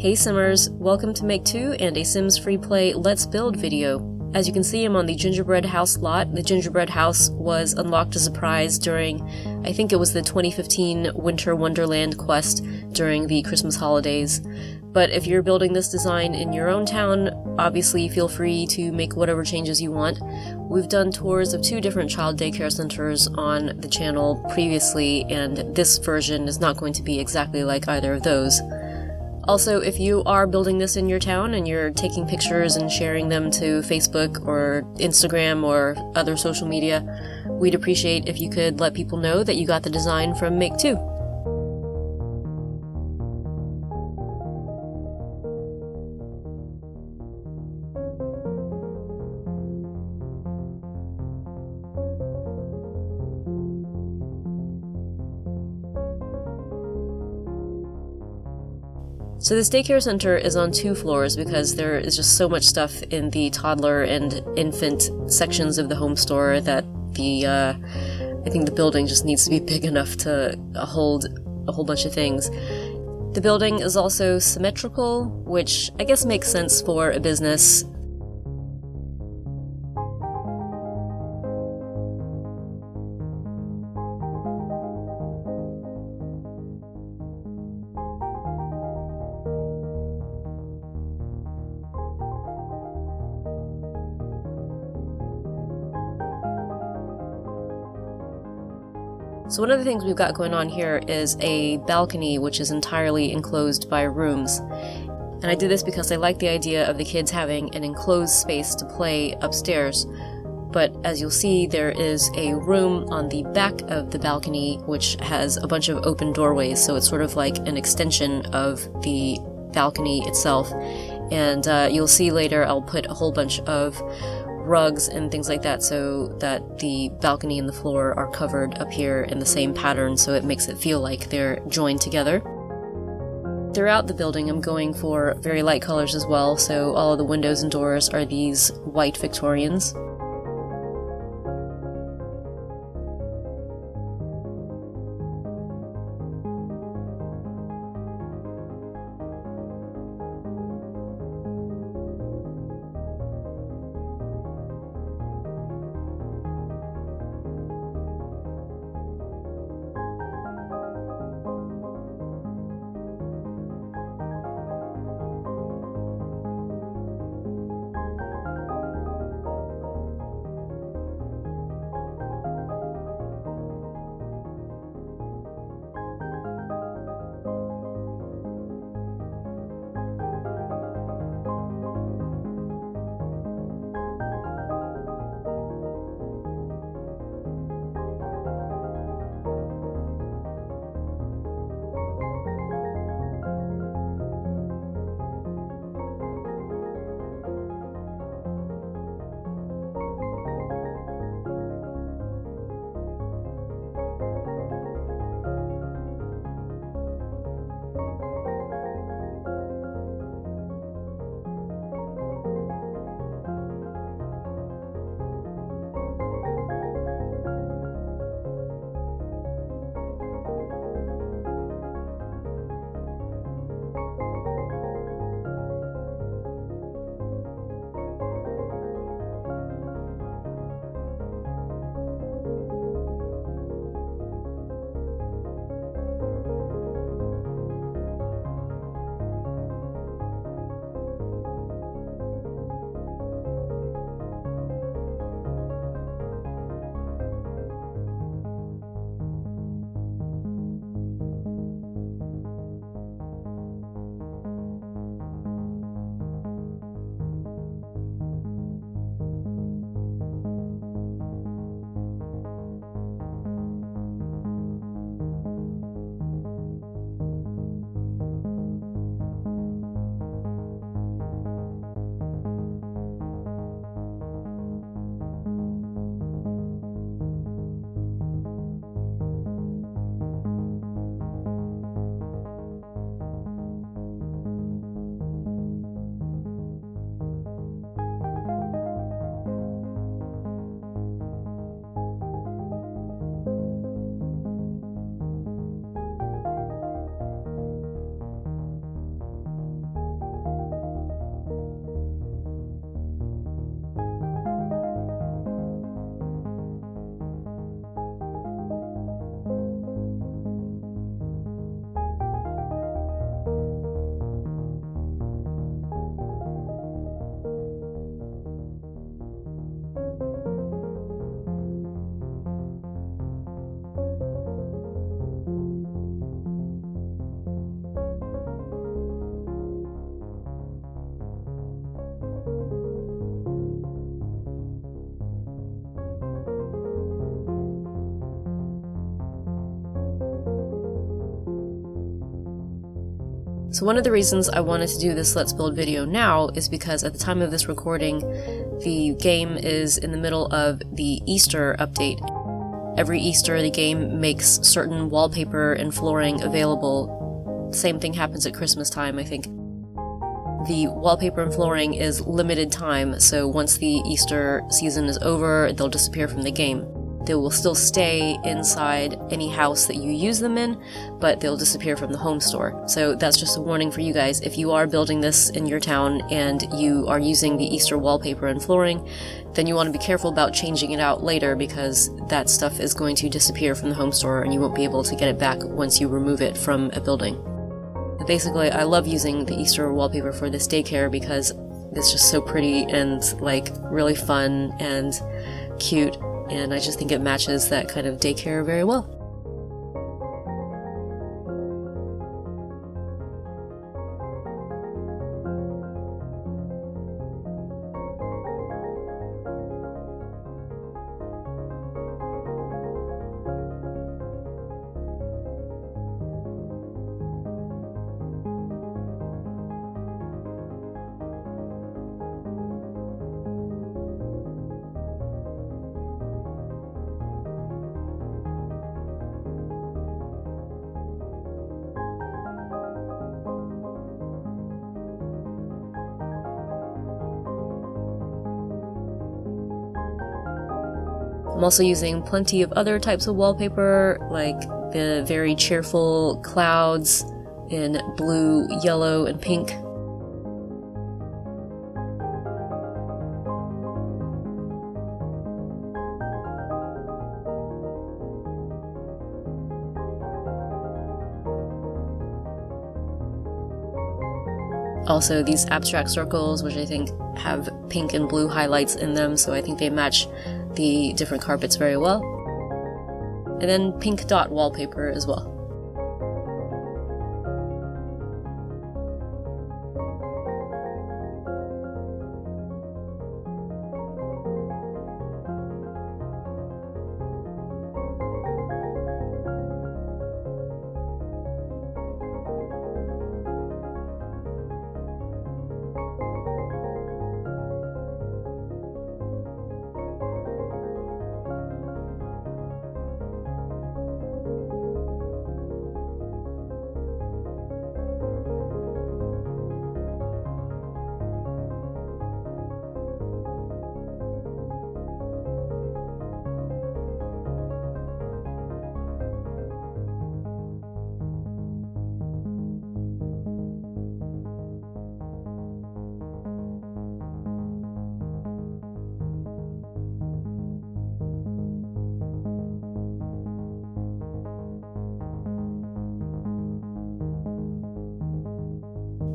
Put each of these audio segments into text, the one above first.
Hey Simmers, welcome to Make 2 and a Sims FreePlay Let's Build video. As you can see, I'm on the gingerbread house lot. The gingerbread house was unlocked as a prize during, I think it was the 2015 Winter Wonderland quest during the Christmas holidays. But if you're building this design in your own town, obviously feel free to make whatever changes you want. We've done tours of 2 different child daycare centers on the channel previously, and this version is not going to be exactly like either of those. Also, if you are building this in your town and you're taking pictures and sharing them to Facebook or Instagram or other social media, we'd appreciate if you could let people know that you got the design from Make 2. So this daycare center is on 2 floors because there is just so much stuff in the toddler and infant sections of the home store that I think the building just needs to be big enough to hold a whole bunch of things. The building is also symmetrical, which I guess makes sense for a business. So one of the things we've got going on here is a balcony which is entirely enclosed by rooms. And I did this because I like the idea of the kids having an enclosed space to play upstairs. But as you'll see, there is a room on the back of the balcony which has a bunch of open doorways, so it's sort of like an extension of the balcony itself. And you'll see later I'll put a whole bunch of rugs and things like that so that the balcony and the floor are covered up here in the same pattern, so it makes it feel like they're joined together. Throughout the building I'm going for very light colors as well, so all of the windows and doors are these white Victorians. So one of the reasons I wanted to do this Let's Build video now is because at the time of this recording, the game is in the middle of the Easter update. Every Easter, the game makes certain wallpaper and flooring available. Same thing happens at Christmas time, I think. The wallpaper and flooring is limited time, so once the Easter season is over, they'll disappear from the game. They will still stay inside any house that you use them in, but they'll disappear from the home store. So that's just a warning for you guys. If you are building this in your town and you are using the Easter wallpaper and flooring, then you want to be careful about changing it out later because that stuff is going to disappear from the home store and you won't be able to get it back once you remove it from a building. Basically, I love using the Easter wallpaper for this daycare because it's just so pretty and like really fun and cute. And I just think it matches that kind of daycare very well. I'm also using plenty of other types of wallpaper, like the very cheerful clouds in blue, yellow, and pink. Also these abstract circles, which I think have pink and blue highlights in them, so I think they match the different carpets very well. And then pink dot wallpaper as well.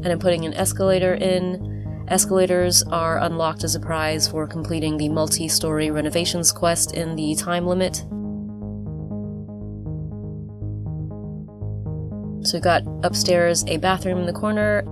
And I'm putting an escalator in. Escalators are unlocked as a prize for completing the multi-story renovations quest in the time limit. So we've got upstairs a bathroom in the corner.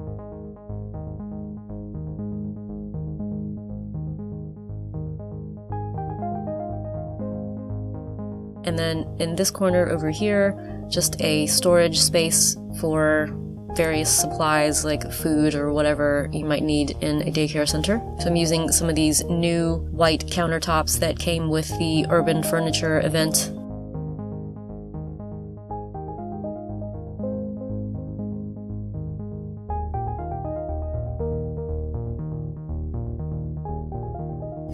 And then in this corner over here, just a storage space for various supplies like food or whatever you might need in a daycare center. So I'm using some of these new white countertops that came with the urban furniture event.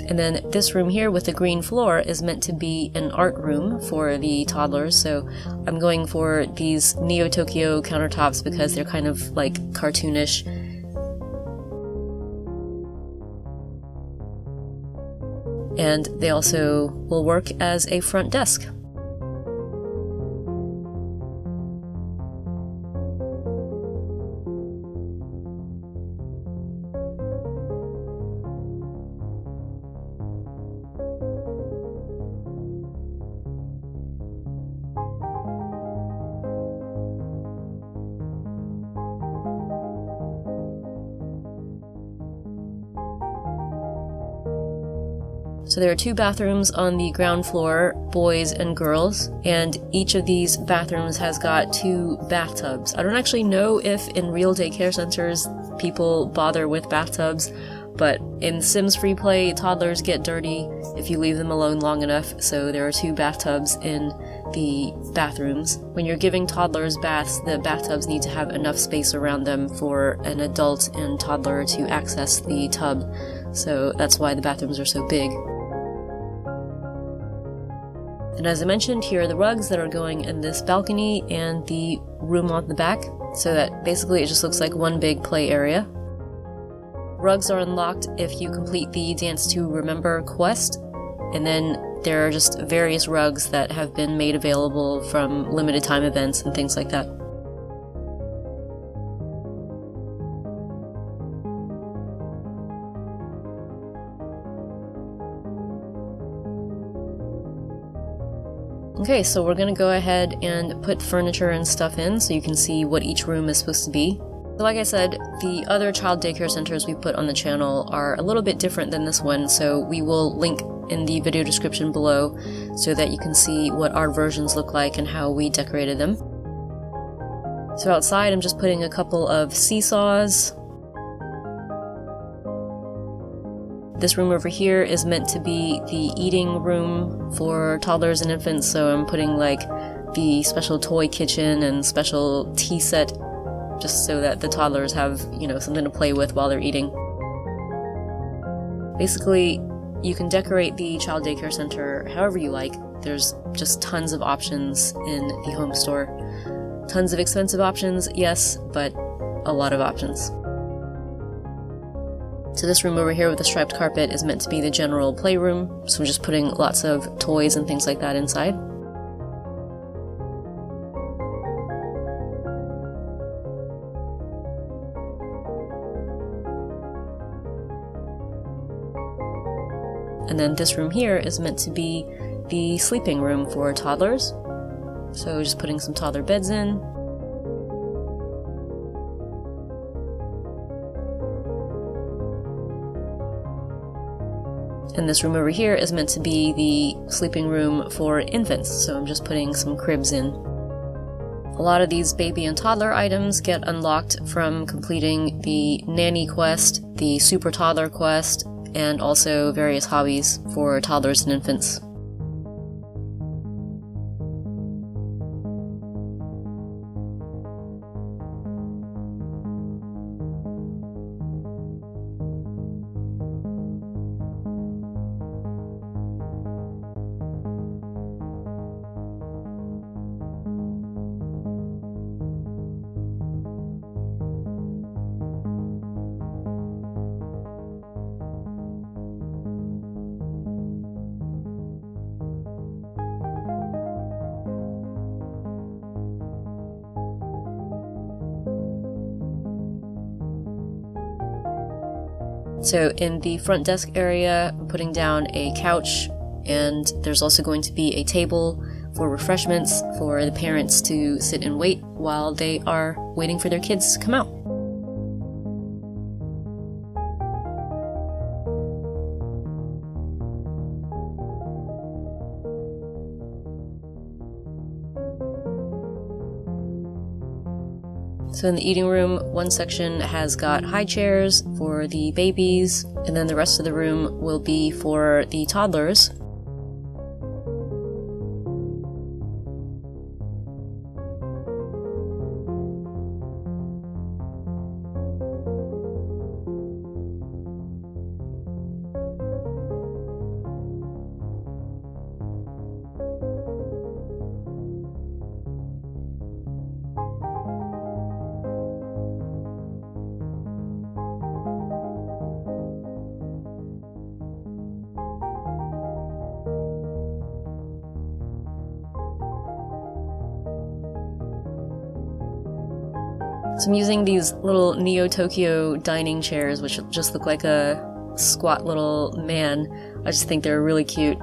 And then this room here with the green floor is meant to be an art room for the toddlers, so I'm going for these Neo-Tokyo countertops because they're kind of like cartoonish. And they also will work as a front desk. So there are 2 bathrooms on the ground floor, boys and girls, and each of these bathrooms has got 2 bathtubs. I don't actually know if in real daycare centers people bother with bathtubs, but in Sims FreePlay, toddlers get dirty if you leave them alone long enough, so there are 2 bathtubs in the bathrooms. When you're giving toddlers baths, the bathtubs need to have enough space around them for an adult and toddler to access the tub, so that's why the bathrooms are so big. And as I mentioned, here are the rugs that are going in this balcony and the room on the back, so that basically it just looks like one big play area. Rugs are unlocked if you complete the Dance to Remember quest, and then there are just various rugs that have been made available from limited time events and things like that. Okay, so we're gonna go ahead and put furniture and stuff in so you can see what each room is supposed to be. So like I said, the other child daycare centers we put on the channel are a little bit different than this one, so we will link in the video description below so that you can see what our versions look like and how we decorated them. So outside I'm just putting a couple of seesaws. This room over here is meant to be the eating room for toddlers and infants, so I'm putting like the special toy kitchen and special tea set just so that the toddlers have, you know, something to play with while they're eating. Basically, you can decorate the child daycare center however you like. There's just tons of options in the home store. Tons of expensive options, yes, but a lot of options. So this room over here with the striped carpet is meant to be the general playroom, so I'm just putting lots of toys and things like that inside. And then this room here is meant to be the sleeping room for toddlers. So just putting some toddler beds in. And this room over here is meant to be the sleeping room for infants, so I'm just putting some cribs in. A lot of these baby and toddler items get unlocked from completing the nanny quest, the super toddler quest, and also various hobbies for toddlers and infants. So in the front desk area, I'm putting down a couch, and there's also going to be a table for refreshments for the parents to sit and wait while they are waiting for their kids to come out. So in the eating room, one section has got high chairs for the babies, and then the rest of the room will be for the toddlers. So I'm using these little Neo-Tokyo dining chairs, which just look like a squat little man. I just think they're really cute.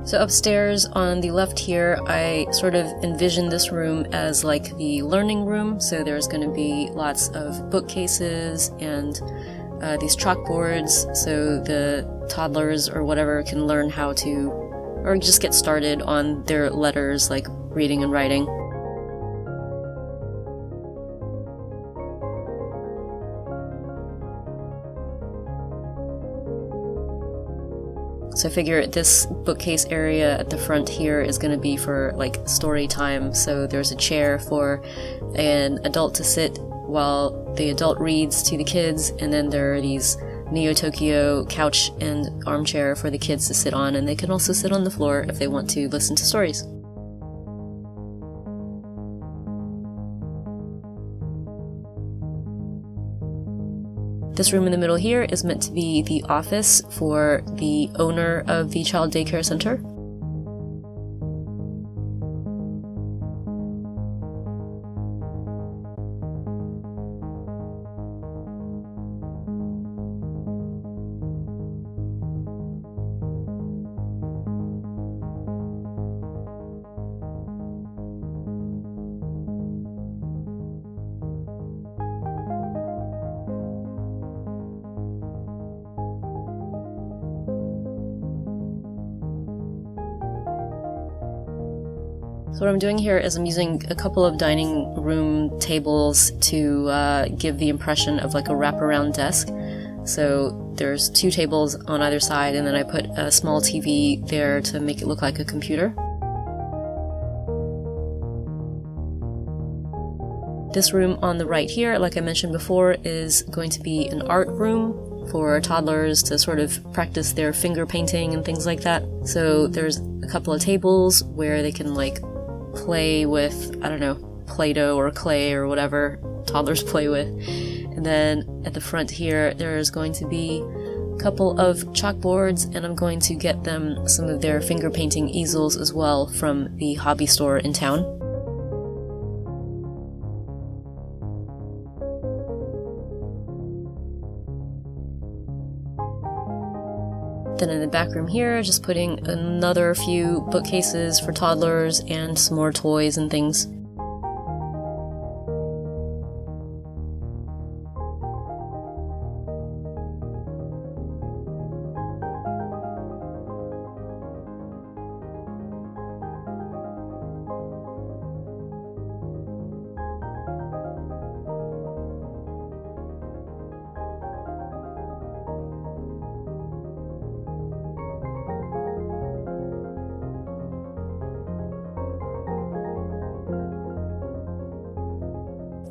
So upstairs on the left here, I sort of envisioned this room as like the learning room. So there's going to be lots of bookcases and these chalkboards, so the toddlers or whatever can learn how to, or just get started on their letters, like reading and writing. So I figure this bookcase area at the front here is going to be for like story time. So there's a chair for an adult to sit while the adult reads to the kids, and then there are these Neo-Tokyo couch and armchair for the kids to sit on, and they can also sit on the floor if they want to listen to stories. This room in the middle here is meant to be the office for the owner of the child daycare center. So what I'm doing here is I'm using a couple of dining room tables to give the impression of like a wraparound desk. So there's 2 tables on either side, and then I put a small TV there to make it look like a computer. This room on the right here, like I mentioned before, is going to be an art room for toddlers to sort of practice their finger painting and things like that. So there's a couple of tables where they can like play with, I don't know, Play-Doh or clay or whatever toddlers play with. And then at the front here, there's going to be a couple of chalkboards, and I'm going to get them some of their finger painting easels as well from the hobby store in town. Then in the back room here, just putting another few bookcases for toddlers and some more toys and things.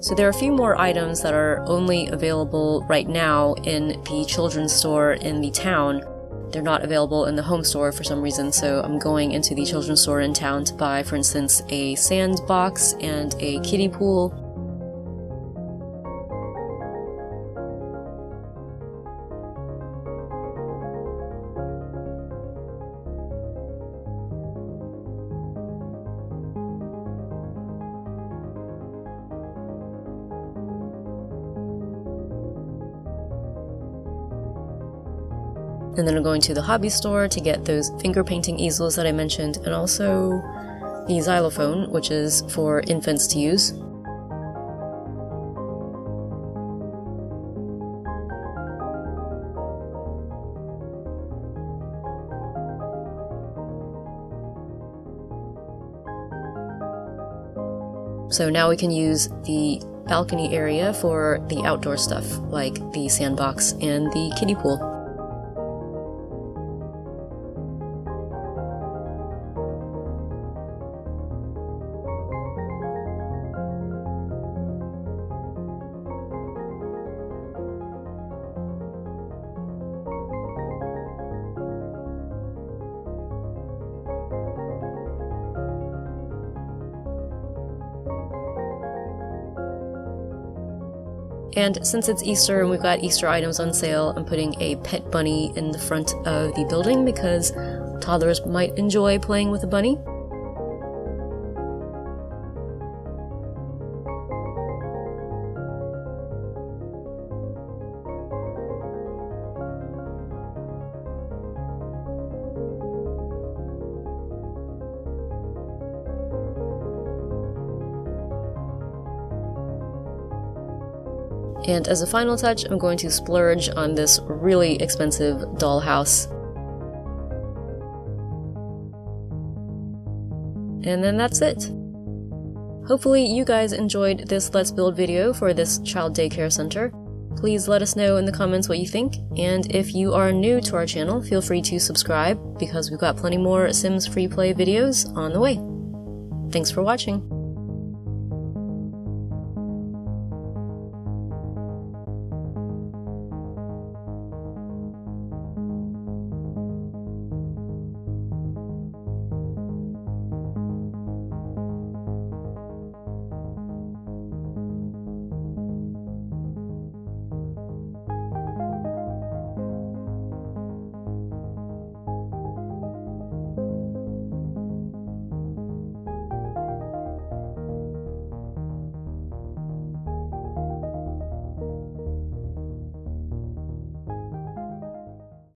So there are a few more items that are only available right now in the children's store in the town. They're not available in the home store for some reason, so I'm going into the children's store in town to buy, for instance, a sandbox and a kiddie pool. And then I'm going to the hobby store to get those finger painting easels that I mentioned, and also the xylophone, which is for infants to use. So now we can use the balcony area for the outdoor stuff, like the sandbox and the kiddie pool. And since it's Easter and we've got Easter items on sale, I'm putting a pet bunny in the front of the building because toddlers might enjoy playing with a bunny. And as a final touch, I'm going to splurge on this really expensive dollhouse. And then that's it. Hopefully you guys enjoyed this Let's Build video for this child daycare center. Please let us know in the comments what you think, and if you are new to our channel, feel free to subscribe because we've got plenty more Sims FreePlay videos on the way. Thanks for watching!